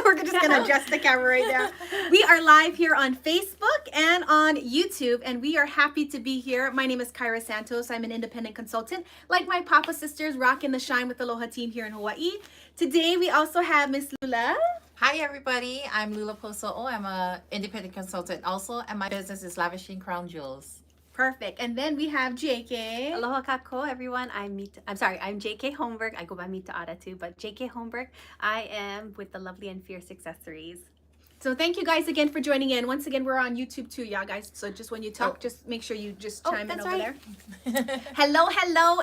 We're just going to adjust the camera right now. We are live here on Facebook and on YouTube, and we are happy to be here. My name is Kyra Santos. I'm an independent consultant, like my Papa sisters, rocking the shine with the Aloha team here in Hawaii. Today, we also have Miss Lula. Hi everybody, I'm Lula Poso'o. I'm an independent consultant also, and my business is Lavishing Crown Jewels. Perfect. And then we have JK. Aloha kako, everyone. I'm JK Holmberg. I go by Mita Ada too, but JK Holmberg. I am with the Lovely and Fierce Accessories. So thank you guys again for joining in. Once again, we're on YouTube too, yeah, guys. So just when you talk, just make sure you just chime in over there. Hello.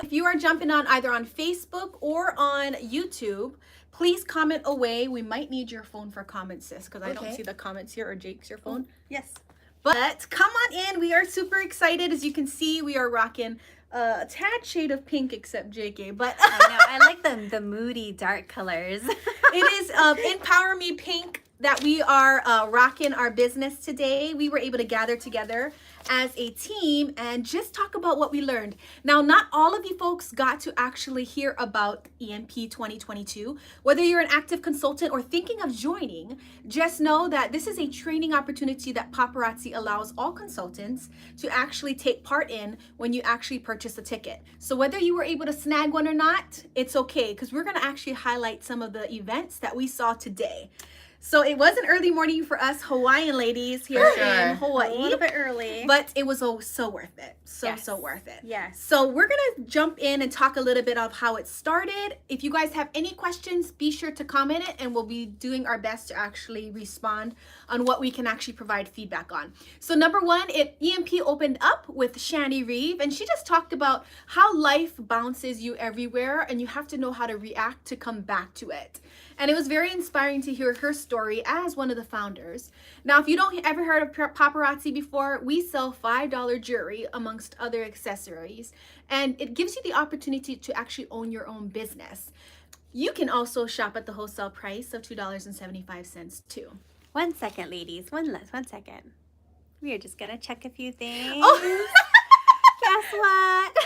If you are jumping on either on Facebook or on YouTube, please comment away. We might need your phone for comments, sis, because I don't see the comments here. Or Jake's your phone? Yes. But come on in. We are super excited. As you can see, we are rocking a tad shade of pink, except JK. But I know. I like the moody dark colors. It is Empower Me Pink that we are rocking our business today. We were able to gather together as a team and just talk about what we learned. Now, not all of you folks got to actually hear about EMP 2022. Whether you're an active consultant or thinking of joining, just know that this is a training opportunity that Paparazzi allows all consultants to actually take part in when you actually purchase a ticket. So whether you were able to snag one or not, it's okay, because we're going to actually highlight some of the events that we saw today. So it was an early morning for us Hawaiian ladies here in Hawaii. A little bit early. But it was so worth it. So worth it. Yes. So we're going to jump in and talk a little bit of how it started. If you guys have any questions, be sure to comment it, and we'll be doing our best to actually respond on what we can actually provide feedback on. So number one, EMP opened up with Shani Reeve, and she just talked about how life bounces you everywhere, and you have to know how to react to come back to it. And it was very inspiring to hear her story as one of the founders. Now, if you don't ever heard of Paparazzi before, we sell $5 jewelry amongst other accessories. And it gives you the opportunity to actually own your own business. You can also shop at the wholesale price of $2.75 too. 1 second, ladies. One second. We are just going to check a few things. Oh. Guess what?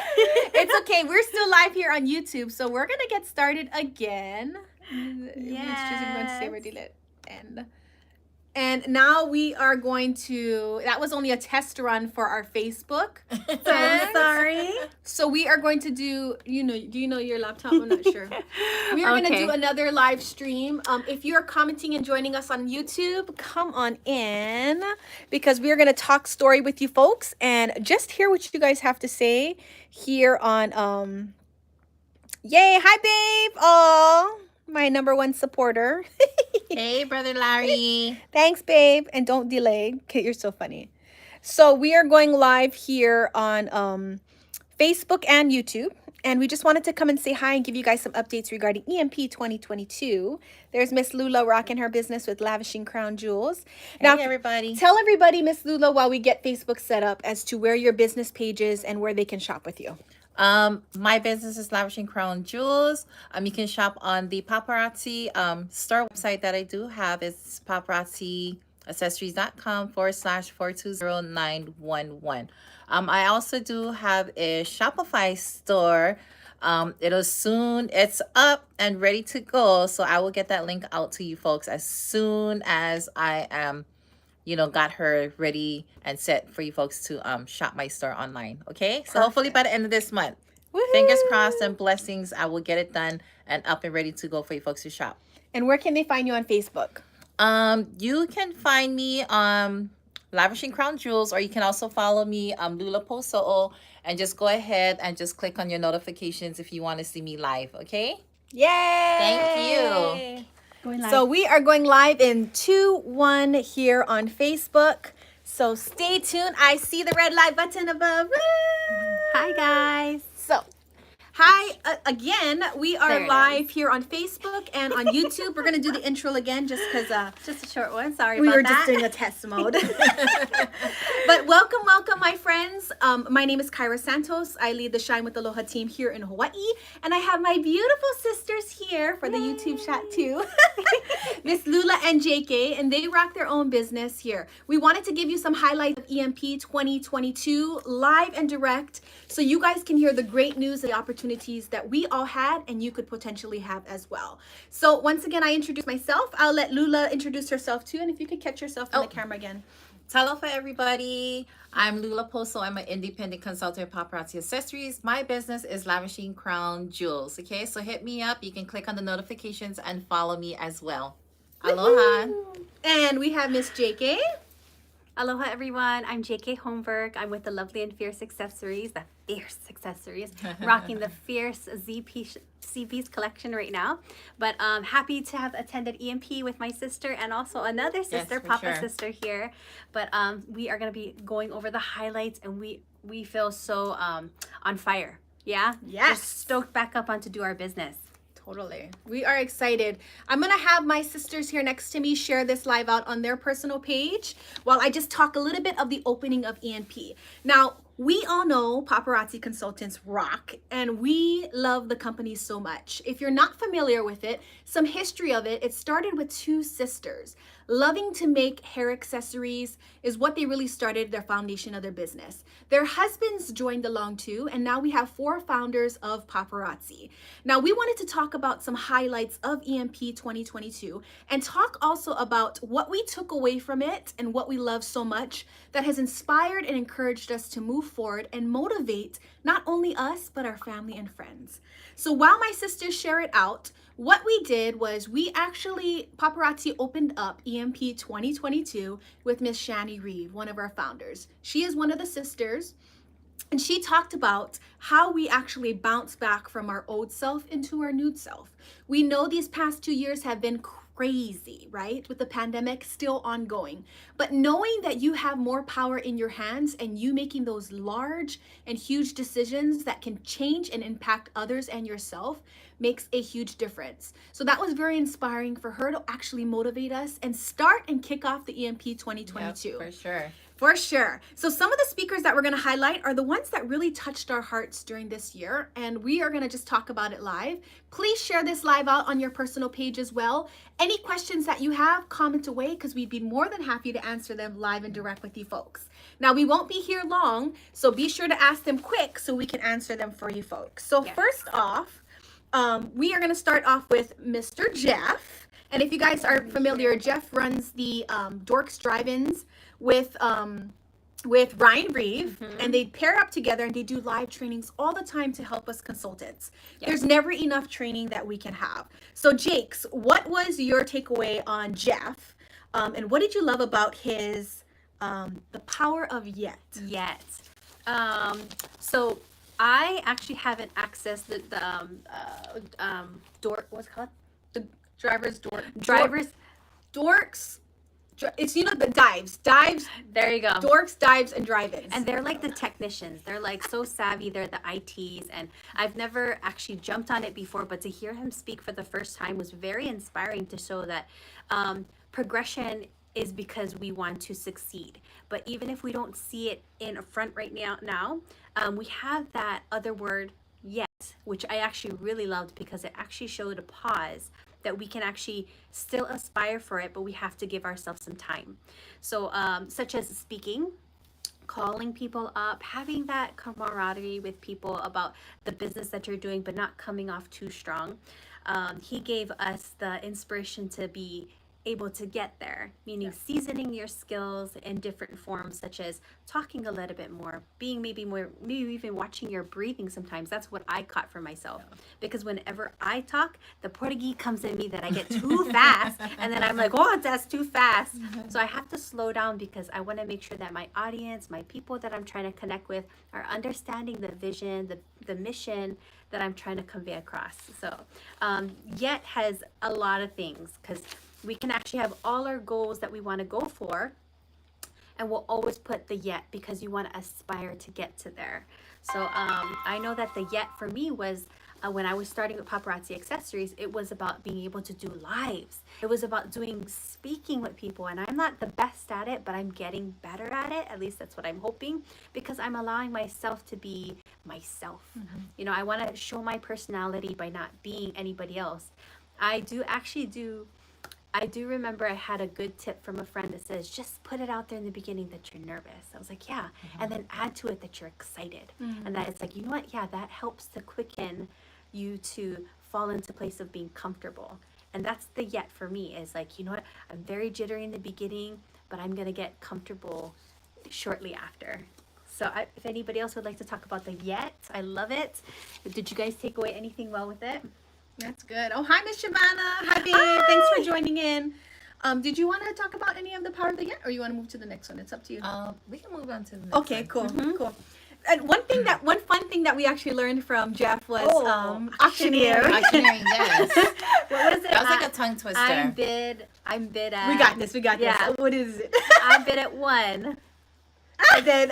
It's okay. We're still live here on YouTube, so we're going to get started again. Yes. And now we are going to, that was only a test run for our Facebook. So I'm sorry. So we are going to do, do you know your laptop? I'm not sure. We are going to do another live stream. If you're commenting and joining us on YouTube, come on in, because we are going to talk story with you folks and just hear what you guys have to say here on, yay, hi babe. Oh, my number one supporter. Hey, Brother Larry. Thanks, babe. And don't delay. Okay, you're so funny. So we are going live here on Facebook and YouTube. And we just wanted to come and say hi and give you guys some updates regarding EMP 2022. There's Miss Lula rocking her business with Lavishing Crown Jewels. Now, Hey, everybody. Tell everybody, Miss Lula, while we get Facebook set up, as to where your business page is and where they can shop with you. My business is Lavishing Crown Jewels. You can shop on the Paparazzi store website that I do have. It's paparazziaccessories.com/420911. I also do have a Shopify store. It's up and ready to go. So I will get that link out to you folks as soon as I am got her ready and set for you folks to shop my store online. Okay. So Perfect. hopefully by the end of this month, fingers crossed and blessings, I will get it done and up and ready to go for you folks to shop. And where can they find you on Facebook? You can find me Lavishing Crown Jewels, or you can also follow me Lula Poso'o, and just go ahead and just click on your notifications if you want to see me live. Okay. Yay! Thank you. So we are going live in 2-1 here on Facebook. So stay tuned. I see the red light button above. Hi, guys. So, hi again. We are There it live here on Facebook and on YouTube. We're going to do the intro again just because Just a short one. Sorry we about were that. just doing a test mode. But welcome, my friends. My name is Kyra Santos. I lead the Shine with Aloha team here in Hawaii. And I have my beautiful sisters here for the YouTube shot too. Miss Lula and JK, and they rock their own business here. We wanted to give you some highlights of EMP 2022 live and direct so you guys can hear the great news, the opportunities that we all had and you could potentially have as well. So once again, I introduce myself. I'll let Lula introduce herself too, and if you could catch yourself in the camera again. Hello for everybody. I'm Lula Poso. I'm an independent consultant in Paparazzi Accessories. My business is Lavishing Crown Jewels. Okay, so hit me up. You can click on the notifications and follow me as well. Aloha. And we have Miss JK. Aloha everyone, I'm JK Holmberg. I'm with the Lovely and Fierce Accessories, the Fierce Accessories, rocking the Fierce CP's collection right now. But happy to have attended EMP with my sister and also another sister, Yes, Papa's sure. sister here. But we are going to be going over the highlights and we feel so on fire. Yeah? Yes. Just stoked back up on to do our business. Totally. We are excited. I'm going to have my sisters here next to me share this live out on their personal page while I just talk a little bit of the opening of EMP. Now, we all know Paparazzi Consultants rock, and we love the company so much. If you're not familiar with it, some history of it, it started with two sisters. Loving to make hair accessories is what they really started their foundation of their business. Their husbands joined along too, and now we have 4 founders of Paparazzi. Now, we wanted to talk about some highlights of EMP 2022 and talk also about what we took away from it and what we love so much that has inspired and encouraged us to move forward and motivate not only us, but our family and friends. So while my sisters share it out, what we did was Paparazzi opened up EMP 2022 with Miss Shani Reeve, one of our founders. She is one of the sisters, and she talked about how we actually bounce back from our old self into our new self. We know these past 2 years have been crazy, right? With the pandemic still ongoing. But knowing that you have more power in your hands and you making those large and huge decisions that can change and impact others and yourself makes a huge difference. So that was very inspiring for her to actually motivate us and start and kick off the EMP 2022. Yep, for sure. For sure. So some of the speakers that we're going to highlight are the ones that really touched our hearts during this year, and we are going to just talk about it live. Please share this live out on your personal page as well. Any questions that you have, comment away because we'd be more than happy to answer them live and direct with you folks. Now, we won't be here long, so be sure to ask them quick so we can answer them for you folks. So first off, we are going to start off with Mr. Jeff. And if you guys are familiar, Jeff runs the Dorks Drive-Ins with Ryan Reeve, and they pair up together and they do live trainings all the time to help us consultants. There's never enough training that we can have. So Jakes, what was your takeaway on Jeff, and what did you love about his the power of yet? So I actually haven't accessed the door. What's it called? The driver's door. Dorks. It's the dives. There you go. Dorks, dives, and drive-ins. And they're like the technicians. They're like so savvy. They're the ITs. And I've never actually jumped on it before, but to hear him speak for the first time was very inspiring to show that progression is because we want to succeed. But even if we don't see it in front right now, we have that other word, yet, which I actually really loved because it actually showed a pause that we can actually still aspire for it, but we have to give ourselves some time. So such as speaking, calling people up, having that camaraderie with people about the business that you're doing, but not coming off too strong. He gave us the inspiration to be able to get there, meaning seasoning your skills in different forms, such as talking a little bit more, being maybe even watching your breathing sometimes. That's what I caught for myself, because whenever I talk, the Portuguese comes in me that I get too fast, and then I'm like, oh, that's too fast. So I have to slow down because I want to make sure that my audience, my people that I'm trying to connect with, are understanding the vision, the mission that I'm trying to convey across. So yet has a lot of things, because we can actually have all our goals that we want to go for, and we'll always put the yet because you want to aspire to get to there. So I know that the yet for me was when I was starting with Paparazzi Accessories, it was about being able to do lives. It was about speaking with people, and I'm not the best at it, but I'm getting better at it. At least that's what I'm hoping, because I'm allowing myself to be myself. I want to show my personality by not being anybody else. I do actually do I do remember I had a good tip from a friend that says, just put it out there in the beginning that you're nervous. I was like, yeah. And then add to it that you're excited. And that it's like, you know what? Yeah, that helps to quicken you to fall into place of being comfortable. And that's the yet for me is like, you know what? I'm very jittery in the beginning, but I'm going to get comfortable shortly after. So if anybody else would like to talk about the yet, I love it. Did you guys take away anything well with it? That's good. Oh, hi, Miss Shabana. Hi, babe. Thanks for joining in. Did you want to talk about any of the power of the yet, or you want to move to the next one? It's up to you. We can move on to the next Okay, one. cool, cool. And one fun thing that we actually learned from Jeff was auctioneer. Auctioneering, yes. What was it? That was like a tongue twister. I'm bid at. We got this. Yeah. What is it? I bid at 1. And then,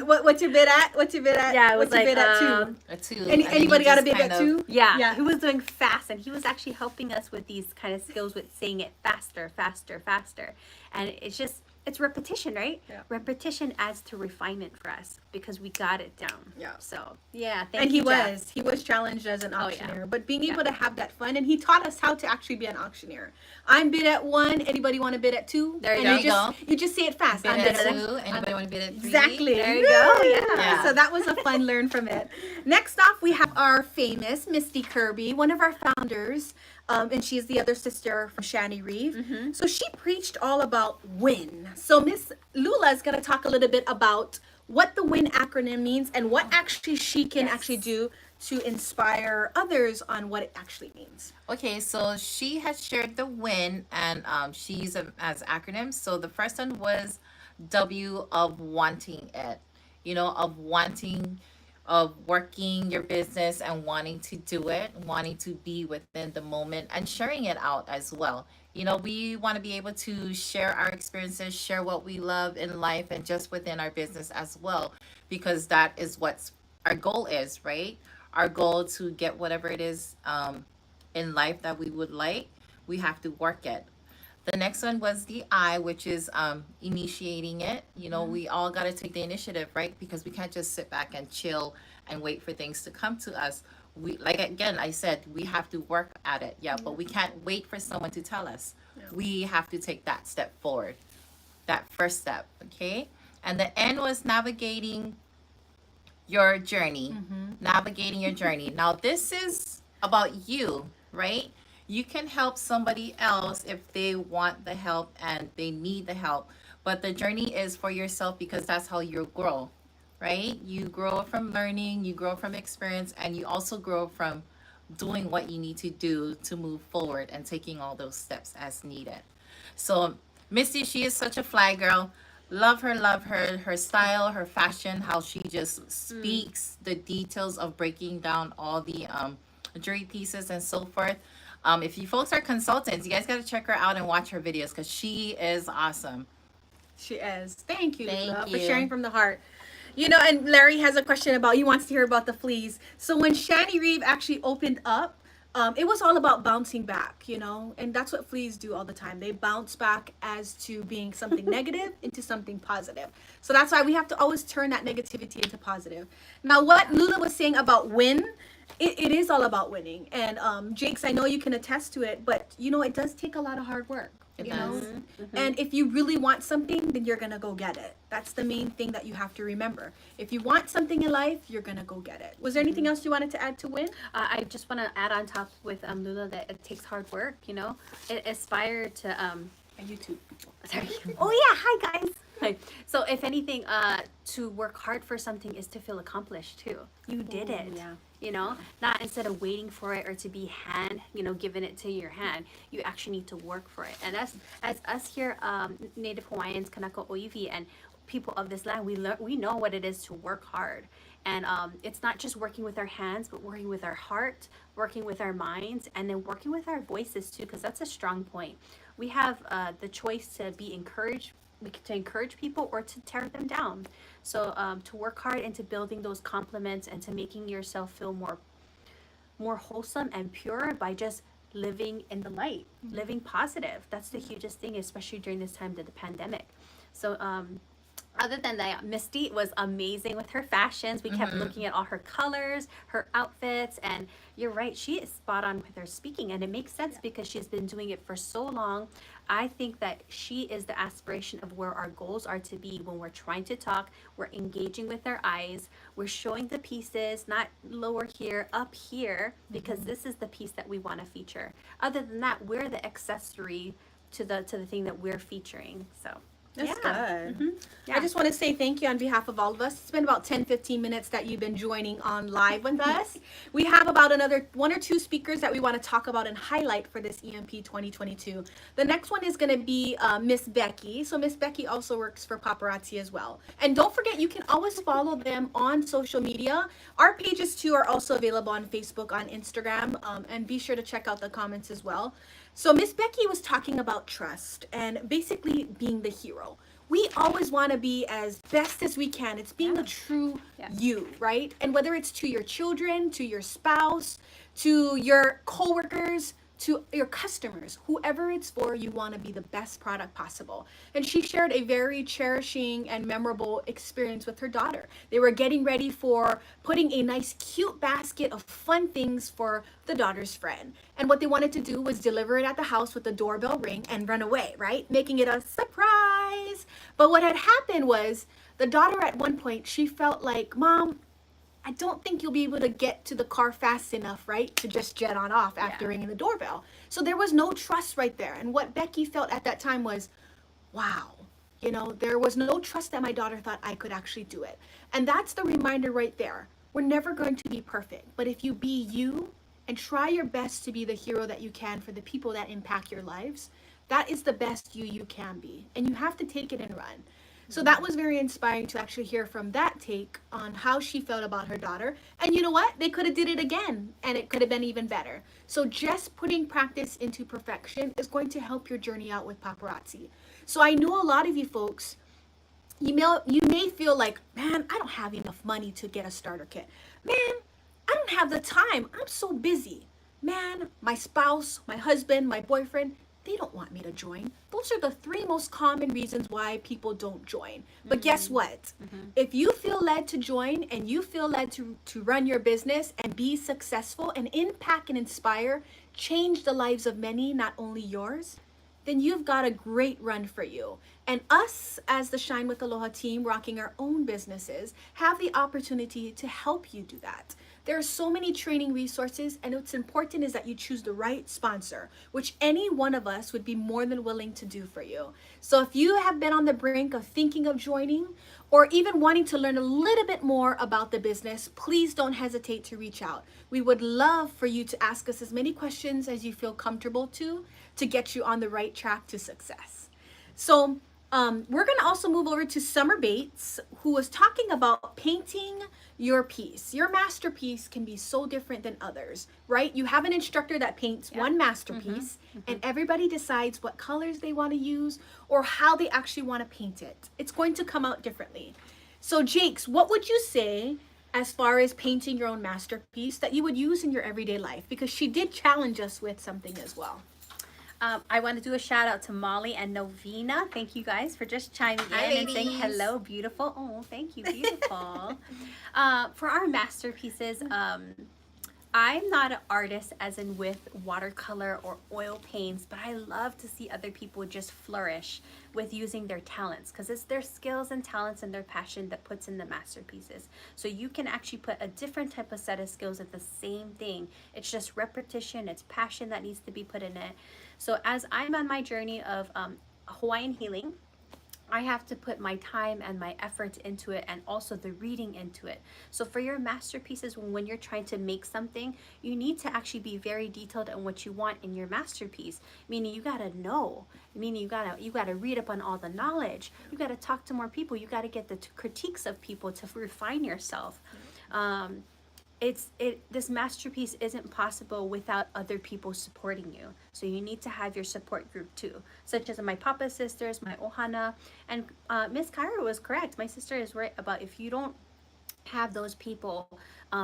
what's your bid at? What's your bid at? Yeah, it was what's your bid at 2? A 2. Anybody got a bid at 2? Yeah. Yeah. He was doing fast, and he was actually helping us with these kind of skills with saying it faster, faster, faster. And it's repetition, right? Yeah. Repetition adds to refinement for us because we got it down. Yeah. So, yeah, And he Jeff. was challenged as an Oh, yeah. auctioneer, but being able to have that fun, and he taught us how to actually be an auctioneer. I'm bid at 1. Anybody want to bid at 2? There you and go. You just say it fast. Bid I'm at bid at 2. Anybody want to bid at 3? Exactly. There you go. Woo! Yeah. So that was a fun learn from it. Next off, we have our famous Misty Kirby, one of our founders, and she's the other sister from Shani Reeve. So she preached all about WIN. So Miss Lula is going to talk a little bit about what the WIN acronym means and what actually she can actually do to inspire others on what it actually means. Okay, so she has shared the WIN, and she used them as acronyms. So the first one was W, of wanting it, of wanting, of working your business and wanting to do it, wanting to be within the moment and sharing it out as well. We want to be able to share our experiences, share what we love in life and just within our business as well, because that is what our goal is, right? Our goal to get whatever it is in life that we would like, we have to work it. The next one was the I, which is initiating it. We all got to take the initiative, right? Because we can't just sit back and chill and wait for things to come to us. Again, I said, we have to work at it. Yeah, but we can't wait for someone to tell us. Yeah. We have to take that step forward, that first step, okay? And the N was navigating your journey. Navigating your journey. Now, this is about you, right? You can help somebody else if they want the help and they need the help. But the journey is for yourself because that's how you grow, right? You grow from learning, you grow from experience, and you also grow from doing what you need to do to move forward and taking all those steps as needed. So Misty, she is such a fly girl. Love her style, her fashion, how she just speaks the details of breaking down all the jewelry pieces and so forth. If you folks are consultants, you guys got to check her out and watch her videos because she is awesome. She is. Thank you, Thank Lula, you. for sharing from the heart. And Larry has a question about, he wants to hear about the fleas. So when Shani Reeve actually opened up, it was all about bouncing back, and that's what fleas do all the time. They bounce back as to being something negative into something positive. So that's why we have to always turn that negativity into positive. Now, what Lula was saying about win, it is all about winning. And Jakes, I know you can attest to it, but it does take a lot of hard work. It does. And if you really want something, then you're gonna go get it. That's the main thing that you have to remember. If you want something in life, you're gonna go get it. Was there anything else you wanted to add to win? I just want to add on top with Lula that it takes hard work. It aspire to YouTube. Sorry. Oh yeah, hi guys. Hi. So if anything, to work hard for something is to feel accomplished too. You did it. Yeah. Not instead of waiting for it or to be given it to your hand. You actually need to work for it. And as us here, Native Hawaiians, Kanaka Oiwi, and people of this land, we know what it is to work hard. And it's not just working with our hands, but working with our heart, working with our minds, and then working with our voices too, because that's a strong point. We have the choice to be encouraged, to encourage people or to tear them down. So to work hard into building those compliments and to making yourself feel more wholesome and pure by just living in the light, living positive. That's the hugest thing, especially during this time of the pandemic. So Other than that, Misty was amazing with her fashions. We kept looking at all her colors, her outfits, and you're right, she is spot on with her speaking, and it makes sense because she's been doing it for so long. I think that she is the aspiration of where our goals are to be when we're trying to talk. We're engaging with our eyes. We're showing the pieces, not lower here, up here, because this is the piece that we want to feature. Other than that, we're the accessory to the thing that we're featuring. So That's yeah. good. Yeah. I just want to say thank you on behalf of all of us. It's been about 10-15 minutes that you've been joining on live with us. We have about another 1 or 2 speakers that we want to talk about and highlight for this EMP 2022. The next one is going to be Miss Becky. So Miss Becky also works for Paparazzi as well. And don't forget, you can always follow them on social media. Our pages too are also available on Facebook, on Instagram, and be sure to check out the comments as well. So Miss Becky was talking about trust and basically being the hero. We always want to be as best as we can. It's being the true you, right? And whether it's to your children, to your spouse, to your coworkers, to your customers, whoever it's for, you want to be the best product possible. And she shared a very cherishing and memorable experience with her daughter. They were getting ready for putting a nice, cute basket of fun things for the daughter's friend. And what they wanted to do was deliver it at the house with the doorbell ring and run away, right? Making it a surprise. But what had happened was the daughter at one point, she felt like, Mom, I don't think you'll be able to get to the car fast enough, right? To just jet on off after ringing the doorbell. So there was no trust right there. And what Becky felt at that time was, wow, there was no trust that my daughter thought I could actually do it. And that's the reminder right there. We're never going to be perfect. But if you be you and try your best to be the hero that you can for the people that impact your lives, that is the best you can be. And you have to take it and run. So that was very inspiring to actually hear from that take on how she felt about her daughter. And you know what? They could have did it again and it could have been even better. So just putting practice into perfection is going to help your journey out with Paparazzi. So I know a lot of you folks, you may feel like, man, I don't have enough money to get a starter kit. Man, I don't have the time. I'm so busy. Man, my spouse, my husband, my boyfriend, they don't want me to join. Those are the 3 most common reasons why people don't join. But guess what? If you feel led to join and you feel led to run your business and be successful and impact and inspire, change the lives of many, not only yours, then you've got a great run for you. And us, as the Shine with Aloha team, rocking our own businesses, have the opportunity to help you do that. There are so many training resources, and what's important is that you choose the right sponsor, which any one of us would be more than willing to do for you. So if you have been on the brink of thinking of joining, or even wanting to learn a little bit more about the business, please don't hesitate to reach out. We would love for you to ask us as many questions as you feel comfortable to get you on the right track to success. So we're going to also move over to Summer Bates, who was talking about painting your piece. Your masterpiece can be so different than others, right? You have an instructor that paints one masterpiece, and everybody decides what colors they want to use or how they actually want to paint it. It's going to come out differently. So Jakes, what would you say as far as painting your own masterpiece that you would use in your everyday life? Because she did challenge us with something as well. I want to do a shout out to Molly and Novena. Thank you guys for just chiming in and saying hello, beautiful. Oh, thank you, beautiful. For our masterpieces, I'm not an artist as in with watercolor or oil paints, but I love to see other people just flourish with using their talents, because it's their skills and talents and their passion that puts in the masterpieces. So you can actually put a different type of set of skills at the same thing. It's just repetition, it's passion that needs to be put in it. So as I'm on my journey of Hawaiian healing, I have to put my time and my efforts into it, and also the reading into it. So for your masterpieces, when you're trying to make something, you need to actually be very detailed on what you want in your masterpiece. Meaning you gotta know. Meaning you gotta read up on all the knowledge. You gotta talk to more people. You gotta get the critiques of people to refine yourself. This masterpiece isn't possible without other people supporting you. So you need to have your support group too, such as my Papa sisters, my Ohana, and Miss Kyra was correct. My sister is right about if you don't have those people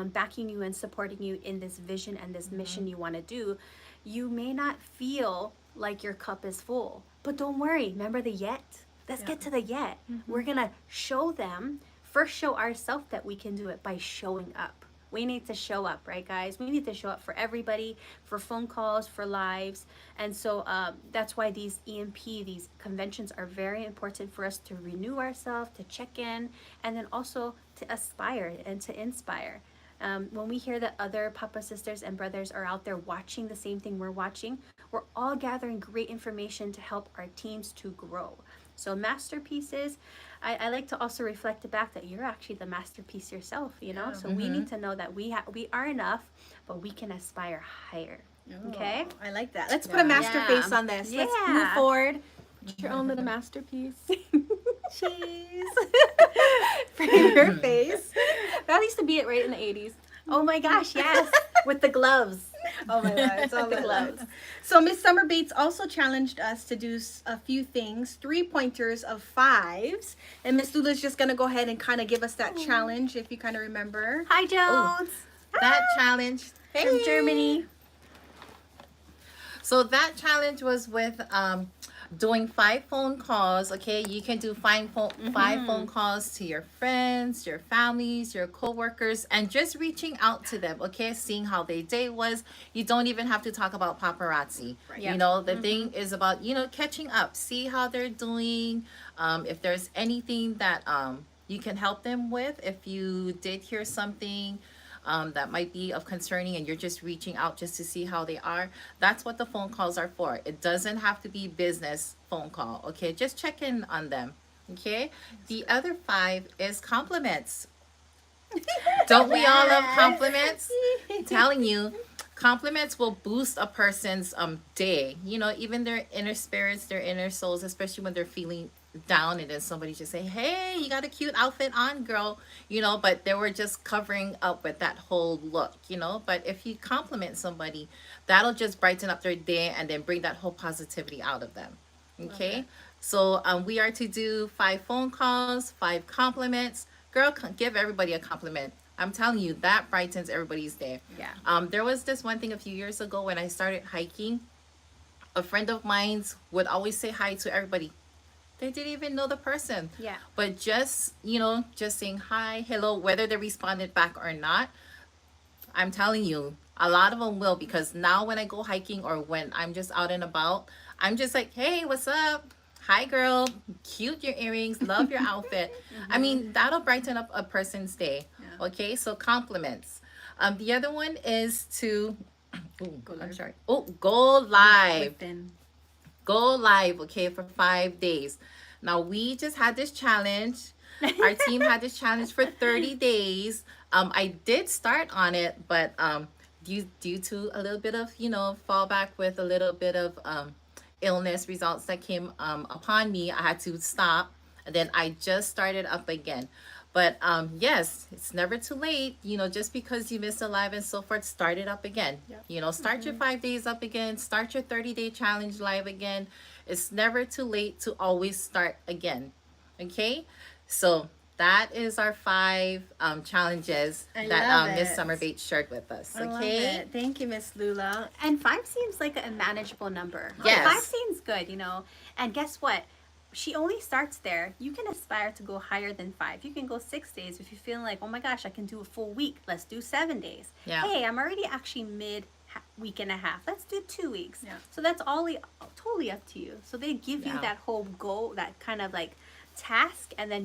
backing you and supporting you in this vision and this mission you want to do, you may not feel like your cup is full. But don't worry, remember the yet? Let's get to the yet. We're gonna show them, first show ourselves that we can do it by showing up. We need to show up, right, guys? We need to show up for everybody, for phone calls, for lives. And so that's why these EMP, these conventions are very important for us to renew ourselves, to check in, and then also to aspire and to inspire. When we hear that other Papa sisters and brothers are out there watching the same thing we're watching, we're all gathering great information to help our teams to grow. So masterpieces, I like to also reflect back that you're actually the masterpiece yourself, you know? So we need to know that we are enough, but we can aspire higher. Okay? Oh, I like that. Let's put a master face on this. Let's move Yeah. forward. Put your own little masterpiece. Cheese. Frame your face. That used to be it right in the 80s. Oh my gosh, yes. With the gloves. Oh my God, it's all the gloves. So Miss Summer Bates also challenged us to do a few things, 3 pointers of 5s. And Miss Lula's just going to go ahead and kind of give us that challenge, if you kind of remember. Hi, Jones. That challenge. From Germany. So that challenge was with doing 5 phone calls. Okay, you can do 5 phone calls to your friends, your families, your coworkers, and just reaching out to them. Okay, seeing how their day was. You don't even have to talk about paparazzi. Right. You know, the thing is about catching up, see how they're doing. If there's anything that you can help them with, if you did hear something that might be of concerning and you're just reaching out just to see how they are, that's what the phone calls are for. It doesn't have to be business phone call. Okay, just check in on them. Okay, the other 5 is compliments. Don't we all love compliments? I'm telling you, compliments will boost a person's day, even their inner spirits, their inner souls, especially when they're feeling down, and then somebody just say, hey, you got a cute outfit on, girl, but they were just covering up with that whole look, but if you compliment somebody, that'll just brighten up their day and then bring that whole positivity out of them. Okay. So we are to do 5 phone calls, 5 compliments. Girl, give everybody a compliment. I'm telling you, that brightens everybody's day. Yeah. There was this one thing a few years ago when I started hiking. A friend of mine's would always say hi to everybody. They didn't even know the person. Yeah. But just saying hi, hello, whether they responded back or not, I'm telling you, a lot of them will, because now when I go hiking or when I'm just out and about, I'm just like, hey, what's up? Hi, girl. Cute your earrings. Love your outfit. I mean, that'll brighten up a person's day. Yeah. Okay, so compliments. The other one is to, I'm sorry. Go live. Go live, okay, for 5 days. Now, we just had this challenge. Our team had this challenge for 30 days. I did start on it, but due to a little bit of, fallback with a little bit of illness results that came upon me, I had to stop. And then I just started up again. But yes, it's never too late. Just because you missed a live and so forth, start it up again. Yep. Start your 5 days up again. Start your 30-day challenge live again. It's never too late to always start again. Okay? So that is our 5 challenges that Miss Summer Bates shared with us. Okay? I love it. Thank you, Miss Lula. And 5 seems like a manageable number. Yes. 5 seems good, And guess what? She only starts there. You can aspire to go higher than 5. You can go 6 days if you're feeling like, oh my gosh, I can do a full week. Let's do 7 days. Yeah. Hey, I'm already actually mid-week and a half. Let's do 2 weeks. Yeah. So that's totally up to you. So they give you that whole goal, that kind of like task, and then